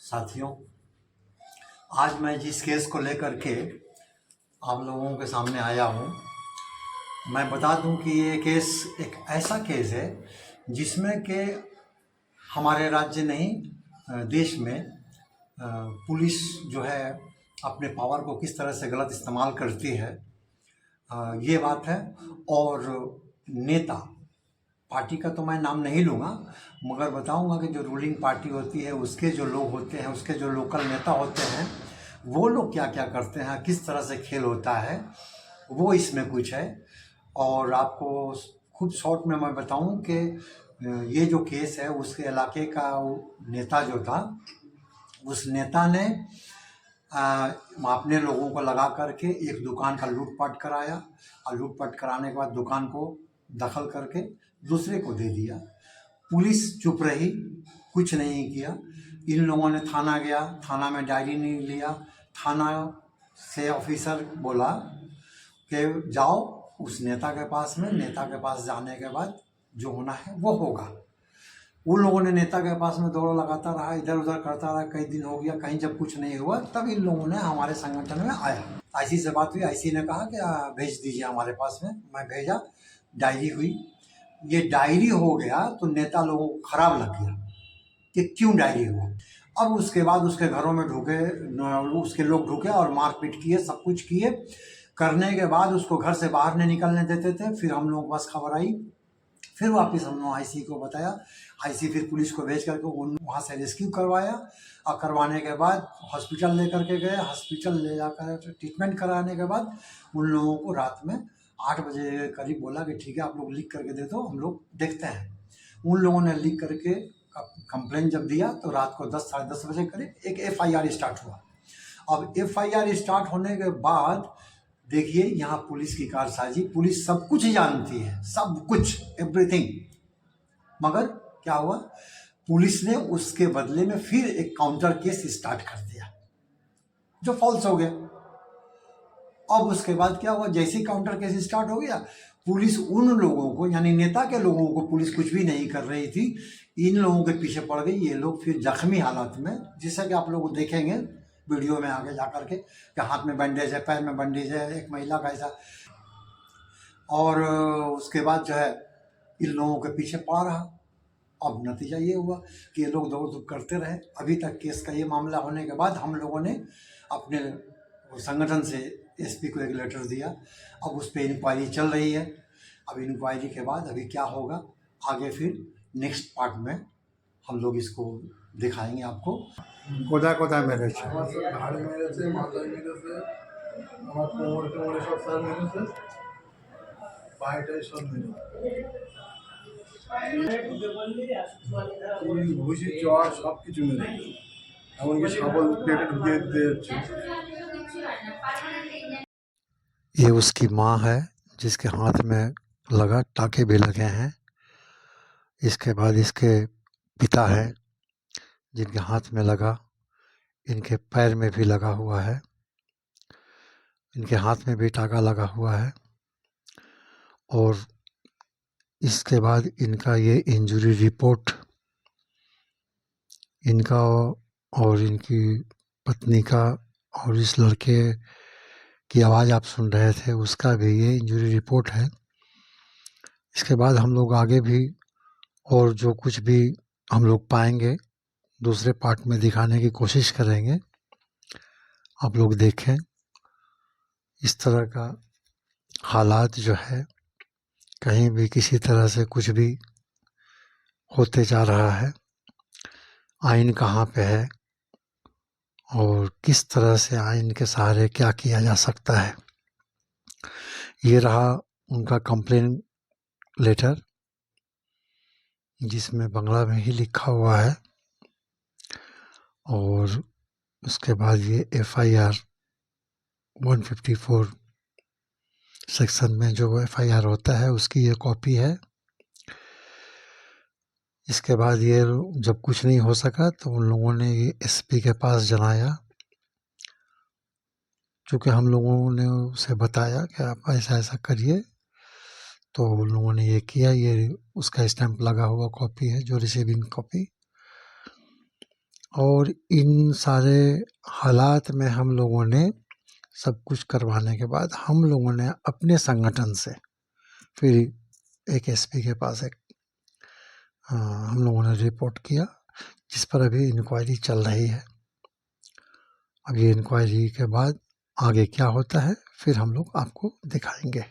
साथियों, आज मैं जिस केस को लेकर के आप लोगों के सामने आया हूँ, मैं बता दूं कि ये केस एक ऐसा केस है जिसमें कि हमारे राज्य नहीं देश में पुलिस जो है अपने पावर को किस तरह से गलत इस्तेमाल करती है, ये बात है। और नेता पार्टी का तो मैं नाम नहीं लूँगा, मगर बताऊँगा कि जो रूलिंग पार्टी होती है उसके जो लोग होते हैं, उसके जो लोकल नेता होते हैं, वो लोग क्या क्या करते हैं, किस तरह से खेल होता है, वो इसमें कुछ है। और आपको खूब शॉर्ट में मैं बताऊं कि ये जो केस है उसके इलाके का नेता जो था, उस नेता ने अपने लोगों को लगा करके एक दुकान का लूटपाट कराया, और लूटपाट कराने के बाद दुकान को दखल करके दूसरे को दे दिया। पुलिस चुप रही, कुछ नहीं किया। इन लोगों ने थाना गया, थाना में डायरी नहीं लिया। थाना से ऑफिसर बोला कि जाओ उस नेता के पास में, नेता के पास जाने के बाद जो होना है वो होगा। उन लोगों ने नेता के पास में दौड़ लगाता रहा, इधर उधर करता रहा, कई दिन हो गया, कहीं जब कुछ नहीं हुआ तब इन लोगों ने हमारे संगठन में आया। आईसी से बात हुई, आईसी ने कहा कि भेज दीजिए हमारे पास में। मैं भेजा, डायरी हुई। ये डायरी हो गया तो नेता लोगों को खराब लग गया कि क्यों डायरी हुआ। अब उसके बाद उसके घरों में ढुके, उसके लोग ढुके और मारपीट किए, सब कुछ किए। करने के बाद उसको घर से बाहर नहीं निकलने देते थे। फिर हम लोगों के पास खबर आई, फिर वापस हम लोग आईसी को बताया। आईसी फिर पुलिस को भेज करके उन वहाँ से रेस्क्यू करवाया, और करवाने के बाद हॉस्पिटल लेकर के गए। हॉस्पिटल ले जाकर ट्रीटमेंट कराने के बाद उन लोगों को रात में 8 बजे करीब बोला कि ठीक है आप लोग लिख करके दे दो, हम लोग देखते हैं। उन लोगों ने लिख करके कंप्लेन जब दिया तो रात को 10 साढ़े 10 बजे करीब एक FIR स्टार्ट हुआ। अब FIR स्टार्ट होने के बाद देखिए यहाँ पुलिस की कारसाजी, पुलिस सब कुछ जानती है, सब कुछ, एवरीथिंग। मगर क्या हुआ, पुलिस ने उसके बदले में फिर एक काउंटर केस स्टार्ट कर दिया जो फॉल्स हो गया। अब उसके बाद क्या हुआ, जैसे ही काउंटर केस स्टार्ट हो गया, पुलिस उन लोगों को, यानी नेता के लोगों को पुलिस कुछ भी नहीं कर रही थी, इन लोगों के पीछे पड़ गई। ये लोग फिर जख्मी हालत में, जैसा कि आप लोग देखेंगे वीडियो में आगे जा करके, कि हाथ में बैंडेज है, पैर में बैंडेज है, एक महिला का ऐसा। और उसके बाद जो है इन लोगों के पीछे पड़ा रहा। अब नतीजा ये हुआ कि ये लोग दौड़ धूप करते रहे। अभी तक केस का ये मामला होने के बाद हम लोगों ने अपने संगठन से SP को एक लेटर दिया। अब उस पर इंक्वायरी चल रही है। अब इंक्वायरी के बाद अभी क्या होगा आगे, फिर नेक्स्ट पार्ट में हम लोग इसको दिखाएंगे आपको। কোথায় কোথায় মেরেছে? আমার সব ঘাড় মেরেছে, মাথায় মেরেছে, আমার কোমর টোমরে সব স্যার মেরেছে, পায়েটাই সব মেরেছে, ঘুষি চড় সব কিছু মেরেছে, এমনকি শাবল পেটে ঢুকিয়ে দিতে যাচ্ছে। ये उसकी माँ है जिसके हाथ में लगा, टाके भी लगे हैं। इसके बाद इसके पिता है जिनके हाथ में लगा, इनके पैर में भी लगा हुआ है, इनके हाथ में भी टाका लगा हुआ है। और इसके बाद इनका ये इंजरी रिपोर्ट, इनका और इनकी पत्नी का और इस लड़के की आवाज़ आप सुन रहे थे उसका भी ये इंजरी रिपोर्ट है। इसके बाद हम लोग आगे भी और जो कुछ भी हम लोग पाएंगे दूसरे पार्ट में दिखाने की कोशिश करेंगे। आप लोग देखें इस तरह का हालात जो है, कहीं भी किसी तरह से कुछ भी होते जा रहा है। आइन कहाँ पे है और किस तरह से आइन के सहारे क्या किया जा सकता है। ये रहा उनका कंप्लेन लेटर, जिसमें बांग्ला में ही लिखा हुआ है। और उसके बाद ये FIR 154 सेक्शन में जो FIR होता है उसकी ये कॉपी है। इसके बाद ये जब कुछ नहीं हो सका तो उन लोगों ने ये SP के पास जनाया। चूँकि हम लोगों ने उसे बताया कि आप ऐसा ऐसा करिए, तो उन लोगों ने ये किया। ये उसका स्टैंप लगा हुआ कॉपी है, जो रिसीविंग कॉपी। और इन सारे हालात में हम लोगों ने सब कुछ करवाने के बाद हम लोगों ने अपने संगठन से फिर एक एसपी के पास हम लोगों ने रिपोर्ट किया, जिस पर अभी इंक्वायरी चल रही है। अब ये इंक्वायरी के बाद आगे क्या होता है फिर हम लोग आपको दिखाएंगे।